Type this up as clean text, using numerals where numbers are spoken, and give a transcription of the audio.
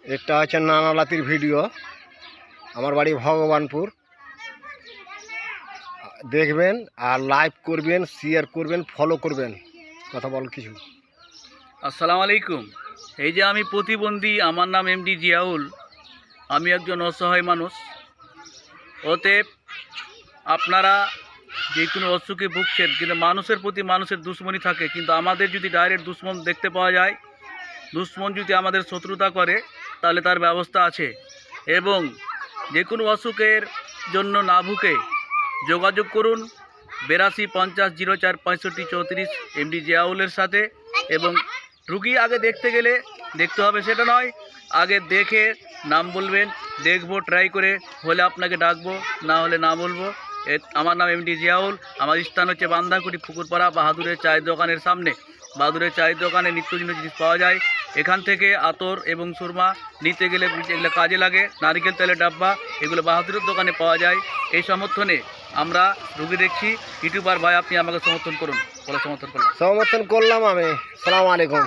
এটা হচ্ছে নানালাতির ভিডিও। আমার বাড়ি ভগবানপুর। দেখবেন আর লাইক করবেন, শেয়ার করবেন, ফলো করবেন। কথা বল কিছু। আসসালামু আলাইকুম। এই যে আমি প্রতিবন্ধী, আমার নাম এমডি জিয়াউল। আমি একজন অসহায় মানুষ। অতএব আপনারা যে কোনো অসুখে ভুগছেন, কিন্তু মানুষের প্রতি মানুষের দুশ্মনী থাকে, কিন্তু আমাদের যদি ডাইরেক্ট দুশ্মন দেখতে পাওয়া যায়, দুশ্মন যদি আমাদের শত্রুতা করে, তাহলে তার ব্যবস্থা আছে। এবং যে কোনো অসুখের জন্য না ভুগে যোগাযোগ করুন 8250046534 এমডি জিয়াউলের সাথে। এবং রুগী আগে দেখতে গেলে দেখতে হবে সেটা নয়, আগে দেখে নাম বলবেন, দেখবো, ট্রাই করে হলে আপনাকে ডাকবো, না হলে না বলবো। আমার নাম এমডি জিয়াউল। আমার স্থান হচ্ছে বান্ধাকুটি পুকুরপাড়া, বাহাদুরের চায়ের দোকানের সামনে। বাহাদুরের চায়ের দোকানে নিত্যদিনের জিনিস পাওয়া যায়। এখান থেকে আতর এবং সুরমা নিতে গেলে এগুলো কাজে লাগে, নারকেল তেলের ডাব্বা, এগুলো বাহাদুরের দোকানে পাওয়া যায়। এই সমর্থনে আমরা রুগী দেখছি। ইউটিউবার ভাই, আপনি আমাকে সমর্থন করুন, বলে সমর্থন করলাম। সমর্থন করলাম আমি। সালাম আলাইকুম।